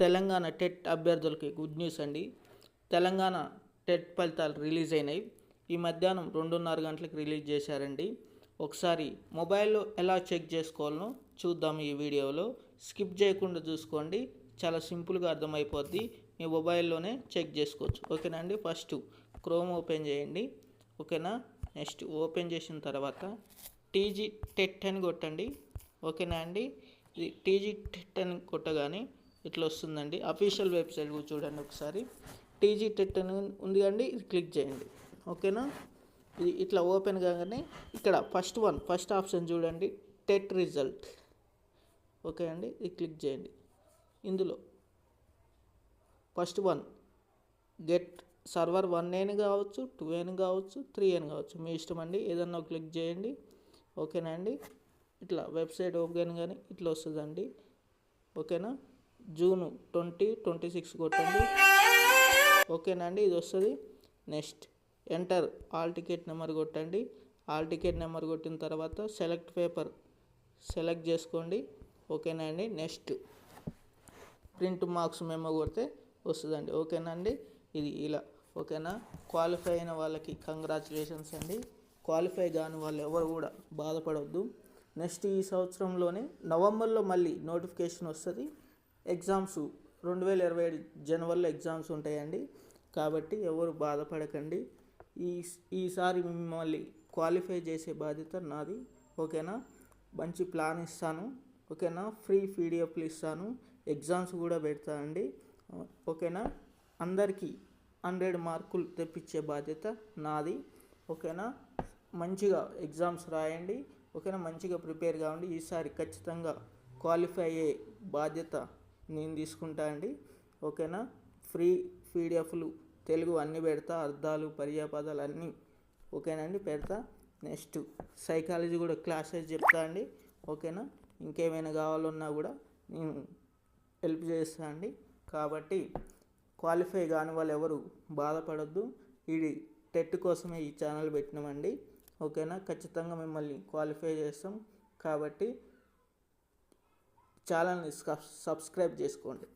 Telangana TET అభ్యర్థులకి good news అండి. Telangana TET ఫలితాలు రిలీజ్ అయినాయి. ఈ మధ్యాహ్నం 2:30 గంటలకు రిలీజ్ చేశారండి. ఒకసారి మొబైల్లో ఎలా చెక్ చేసుకోవాలనో చూద్దాం ఈ వీడియోలో. స్కిప్ చేయకుండా చూసుకోండి, చాలా సింపుల్గా అర్థమైపోద్ది. మీ మొబైల్లోనే చెక్ చేసుకోవచ్చు. ఓకేనా అండి. ఫస్ట్ క్రోమ్ ఓపెన్ చేయండి. ఓకేనా. నెక్స్ట్ ఓపెన్ చేసిన తర్వాత టీజీ టెట్ అని కొట్టండి. ఓకేనా అండి. ఇది టీజీ టెట్ అని కొట్టగానే ఇట్లా వస్తుందండి. అఫీషియల్ వెబ్సైట్ చూడండి ఒకసారి. టీజీ టెట్ అని ఉంది అండి, ఇది క్లిక్ చేయండి. ఓకేనా. ఇది ఇట్లా ఓపెన్ కాగానే ఇక్కడ ఫస్ట్ ఆప్షన్ చూడండి, టెట్ రిజల్ట్. ఓకే అండి, ఇది క్లిక్ చేయండి. ఇందులో ఫస్ట్ గెట్ సర్వర్ 1 కావచ్చు, 2 కావచ్చు, 3 కావచ్చు, మీ ఇష్టం అండి. ఏదన్నా క్లిక్ చేయండి. ఓకేనా అండి. ఇట్లా వెబ్సైట్ ఓపెన్ కానీ ఇట్లా వస్తుందండి. ఓకేనా. జూన్ 2026 కొట్టండి. ఓకేనా అండి, ఇది వస్తుంది. Next enter all ticket number కొట్టండి. ఆల్ టికెట్ నెంబర్ కొట్టిన తర్వాత సెలెక్ట్ పేపర్ సెలెక్ట్ చేసుకోండి. ఓకేనా అండి. నెక్స్ట్ ప్రింట్ మార్క్స్ మెమో కొడితే వస్తుందండి. ఓకేనా అండి. ఇది ఇలా. ఓకేనా. క్వాలిఫై అయిన వాళ్ళకి కంగ్రాచులేషన్స్ అండి. క్వాలిఫై కాని వాళ్ళు ఎవరు కూడా బాధపడవద్దు. నెక్స్ట్ ఈ సంవత్సరంలోనే నవంబర్లో మళ్ళీ నోటిఫికేషన్ వస్తుంది. ఎగ్జామ్స్ 2027 జనవరిలో ఎగ్జామ్స్ ఉంటాయండి. కాబట్టి ఎవరు బాధపడకండి. ఈసారి మిమ్మల్ని క్వాలిఫై చేసే బాధ్యత నాది. ఓకేనా. మంచి ప్లాన్ ఇస్తాను. ఓకేనా. ఫ్రీ పీడిఎఫ్లు ఇస్తాను. ఎగ్జామ్స్ కూడా పెడతానండి. ఓకేనా. అందరికీ 100 మార్కులు తెప్పించే బాధ్యత నాది. ఓకేనా. మంచిగా ఎగ్జామ్స్ రాయండి. ఓకేనా. మంచిగా ప్రిపేర్ కావండి. ఈసారి ఖచ్చితంగా క్వాలిఫై అయ్యే బాధ్యత నేను తీసుకుంటా అండి. ఓకేనా. ఫ్రీ పీడిఎఫ్లు తెలుగు అన్నీ పెడతా, అర్థాలు పర్యాపదాలు అన్నీ ఓకేనండి పెడతా. నెక్స్ట్ సైకాలజీ కూడా క్లాసెస్ చెప్తా అండి. ఓకేనా. ఇంకేమైనా కావాలన్నా కూడా నేను హెల్ప్ చేస్తా అండి. కాబట్టి క్వాలిఫై కాని వాళ్ళు ఎవరు బాధపడద్దు. ఇది టెట్ కోసమే ఈ ఛానల్ పెట్టినామండి. ఓకేనా. ఖచ్చితంగా మిమ్మల్ని క్వాలిఫై చేస్తాం. కాబట్టి ఛానల్ని సబ్స్క్రైబ్ చేసుకోండి.